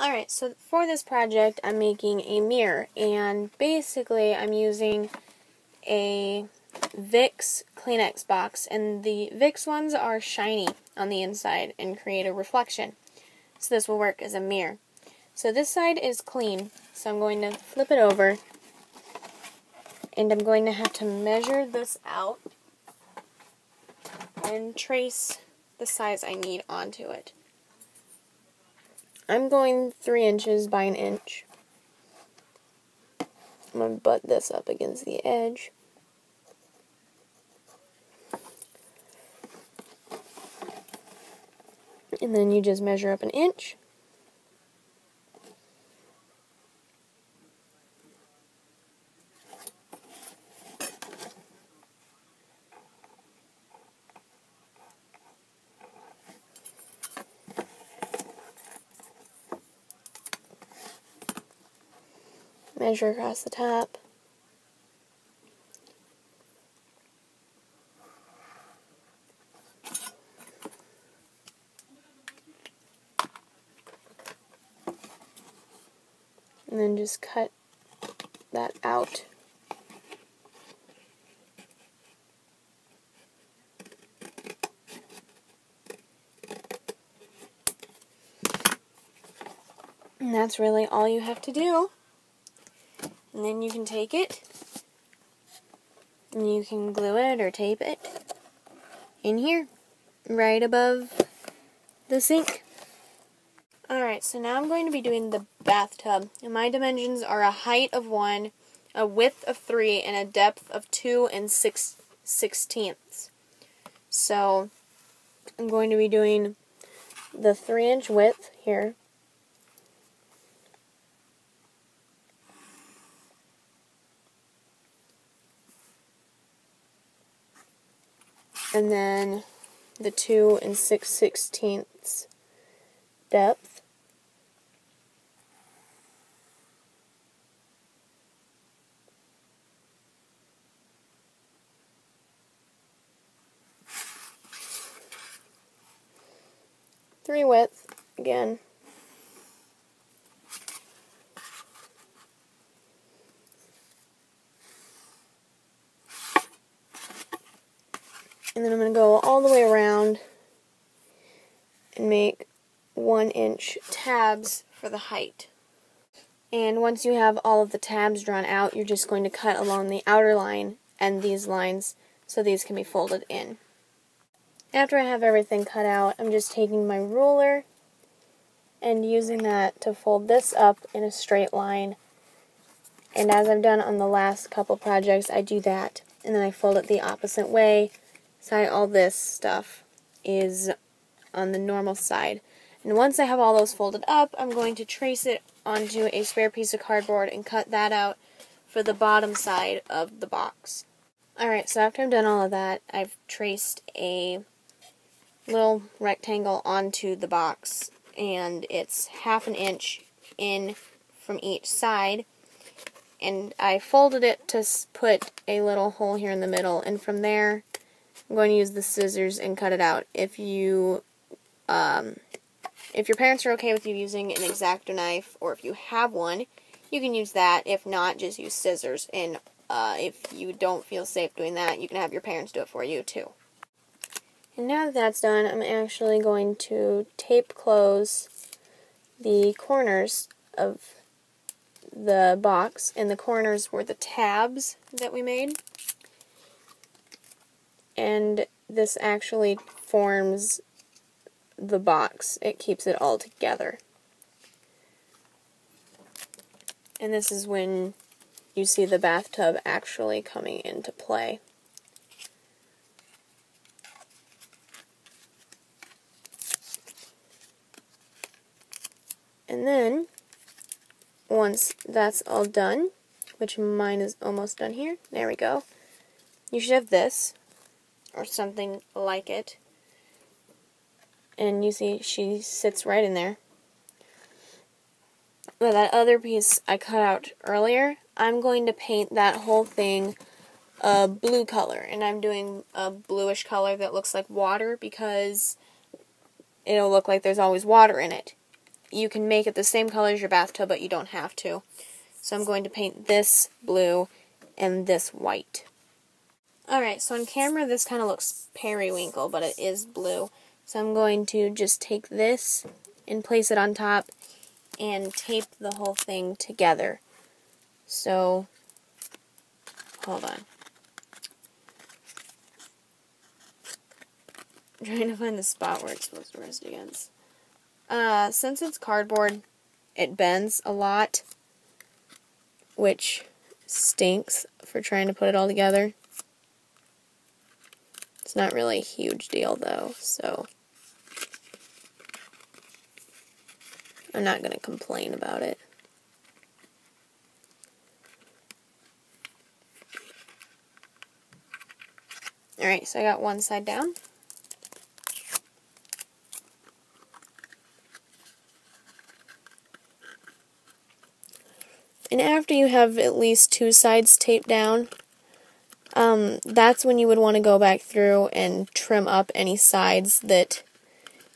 Alright, so for this project I'm making a mirror, and basically I'm using a Vicks Kleenex box, and the Vicks ones are shiny on the inside and create a reflection. So this will work as a mirror. So this side is clean, so I'm going to flip it over, and I'm going to have to measure this out and trace the size I need onto it. I'm going 3 inches by an inch. I'm going to butt this up against the edge. And then you just measure up an inch. Measure across the top. And then just cut that out. And that's really all you have to do. And then you can take it, and you can glue it or tape it in here, right above the sink. Alright, so now I'm going to be doing the bathtub. And my dimensions are a height of 1, a width of 3, and a depth of 2 6/16. So I'm going to be doing the 3-inch width here. And then the 2 6/16 depth. Three width again. And then I'm going to go all the way around and make 1-inch tabs for the height. And once you have all of the tabs drawn out, you're just going to cut along the outer line and these lines so these can be folded in. After I have everything cut out, I'm just taking my ruler and using that to fold this up in a straight line. And as I've done on the last couple projects, I do that, and then I fold it the opposite way. So all this stuff is on the normal side. And once I have all those folded up, I'm going to trace it onto a spare piece of cardboard and cut that out for the bottom side of the box. Alright, so after I've done all of that, I've traced a little rectangle onto the box, and it's 1/2 inch in from each side. And I folded it to put a little hole here in the middle, and from there I'm going to use the scissors and cut it out. If your parents are okay with you using an X-Acto knife, or if you have one, you can use that. If not, just use scissors. And if you don't feel safe doing that, you can have your parents do it for you too. And now that that's done, I'm actually going to tape close the corners of the box, and the corners were the tabs that we made. And this actually forms the box. It keeps it all together. And this is when you see the bathtub actually coming into play. And then, once that's all done, which mine is almost done here, there we go, you should have this, or something like it. And you see, she sits right in there. But that other piece I cut out earlier, I'm going to paint that whole thing a blue color. And I'm doing a bluish color that looks like water because it'll look like there's always water in it. you can make it the same color as your bathtub, but you don't have to. So I'm going to paint this blue and this white. Alright, so on camera this kind of looks periwinkle, but it is blue. So I'm going to just take this and place it on top and tape the whole thing together. So, hold on. I'm trying to find the spot where it's supposed to rest against. Since it's cardboard, it bends a lot, which stinks for trying to put it all together. It's not really a huge deal though, so I'm not going to complain about it. Alright, so I got one side down. And after you have at least two sides taped down, that's when you would want to go back through and trim up any sides that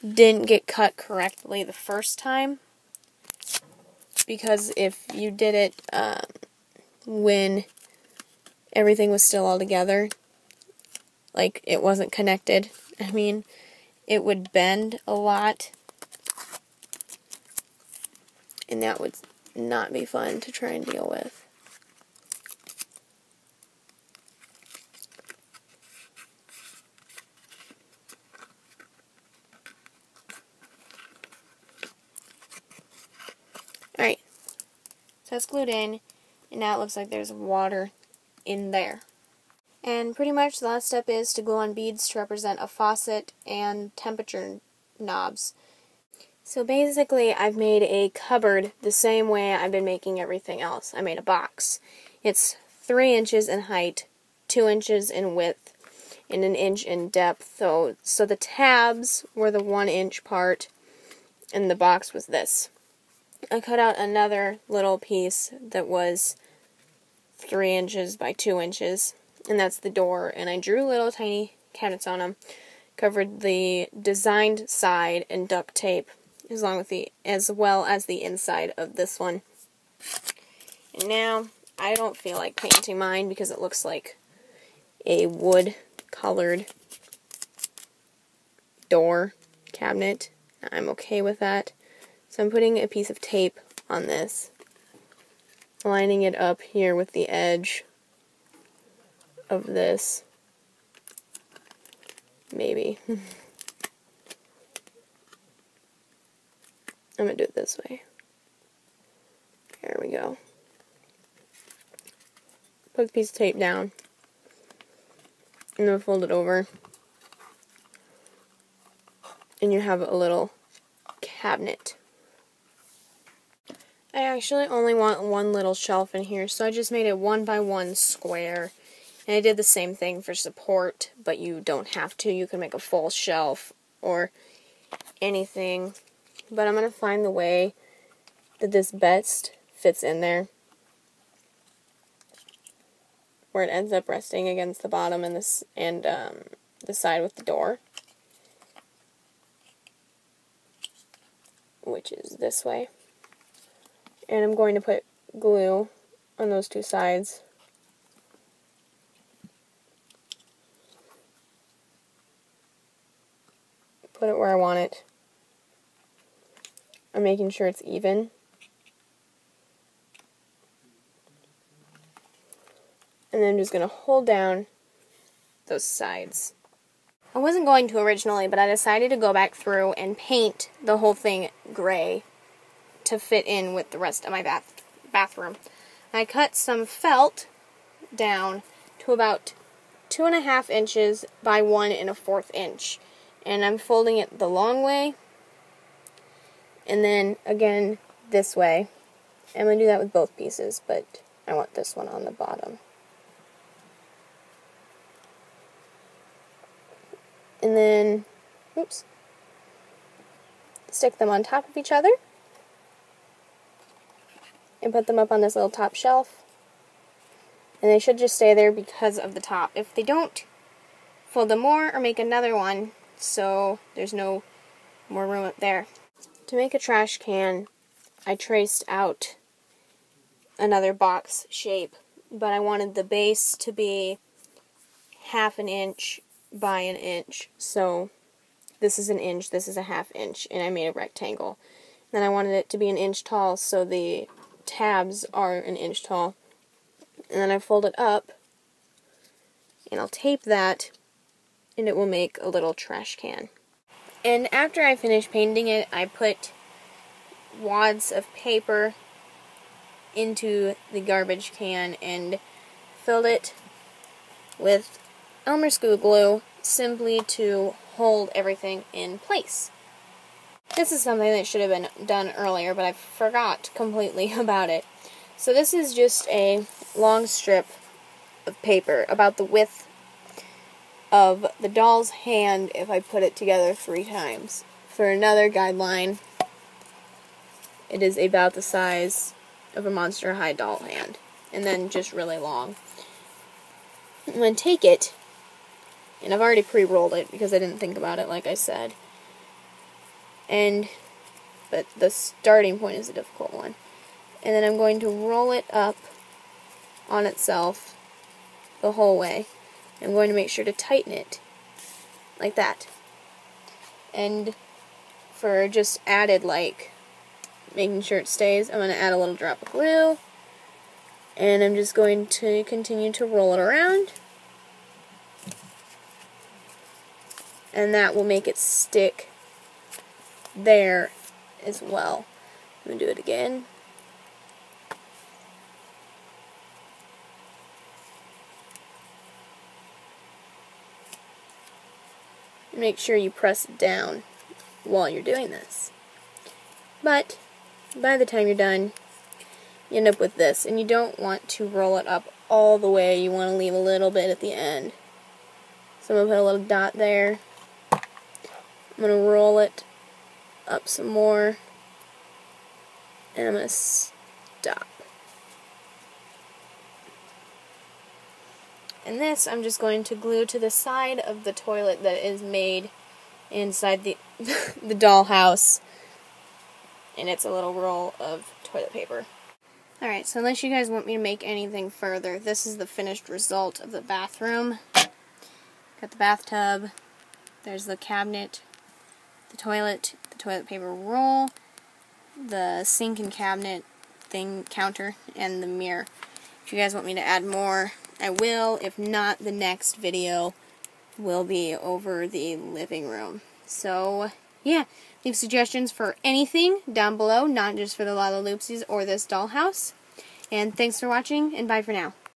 didn't get cut correctly the first time. Because if you did it when everything was still all together, like it wasn't connected, I mean, it would bend a lot. And that would not be fun to try and deal with. Alright, so it's glued in, and now it looks like there's water in there. And pretty much the last step is to glue on beads to represent a faucet and temperature knobs. So basically I've made a cupboard the same way I've been making everything else. I made a box. It's 3 inches in height, 2 inches in width, and 1 inch in depth. So the tabs were the 1 inch part, and the box was this. I cut out another little piece that was 3 inches by 2 inches, and that's the door, and I drew little tiny cabinets on them, covered the designed side in duct tape, as well as the inside of this one. And now, I don't feel like painting mine because it looks like a wood-colored door cabinet. I'm okay with that. So I'm putting a piece of tape on this, lining it up here with the edge of this. Maybe. I'm going to do it this way. There we go. Put the piece of tape down. And then fold it over. And you have a little cabinet. I actually only want one little shelf in here, so I just made a 1 by 1 square. And I did the same thing for support, but you don't have to. You can make a full shelf or anything. But I'm going to find the way that this best fits in there, where it ends up resting against the bottom and the side with the door, which is this way. And I'm going to put glue on those two sides. Put it where I want it. I'm making sure it's even. And then I'm just going to hold down those sides. I wasn't going to originally, but I decided to go back through and paint the whole thing gray to fit in with the rest of my bathroom. I cut some felt down to about 2.5 inches by 1 1/4 inch. And I'm folding it the long way. And then, again, this way. I'm going to do that with both pieces, but I want this one on the bottom. And then, oops, stick them on top of each other. And put them up on this little top shelf. And they should just stay there because of the top. If they don't, fold them more or make another one so there's no more room up there. to make a trash can, I traced out another box shape, but I wanted the base to be 1/2 inch by 1 inch. So this is 1 inch, this is 1/2 inch, and I made a rectangle. Then I wanted it to be 1 inch tall, so the tabs are 1 inch tall. And then I fold it up, and I'll tape that, and it will make a little trash can. And after I finished painting it, I put wads of paper into the garbage can and filled it with Elmer's glue simply to hold everything in place. This is something that should have been done earlier, but I forgot completely about it. So this is just a long strip of paper, about the width of the doll's hand if I put it together 3 times. For another guideline, it is about the size of a Monster High doll hand, and then just really long. I'm going to take it, and I've already pre-rolled it because I didn't think about it, like I said. But the starting point is a difficult one. And then I'm going to roll it up on itself the whole way. I'm going to make sure to tighten it like that. And for just added, like, making sure it stays, I'm going to add a little drop of glue. And I'm just going to continue to roll it around. And that will make it stick there as well. I'm going to do it again. Make sure you press it down while you're doing this. But by the time you're done, you end up with this, and you don't want to roll it up all the way. You want to leave a little bit at the end. So I'm going to put a little dot there. I'm going to roll it up some more, and I'm going to stop. And this I'm just going to glue to the side of the toilet that is made inside the the dollhouse, and it's a little roll of toilet paper. Alright, so unless you guys want me to make anything further, this is the finished result of the bathroom. Got the bathtub, there's the cabinet, the toilet paper roll, the sink and cabinet counter, and the mirror. If you guys want me to add more, I will. If not, the next video will be over the living room. So, yeah, leave suggestions for anything down below, not just for the Lalaloopsies or this dollhouse. And thanks for watching, and bye for now.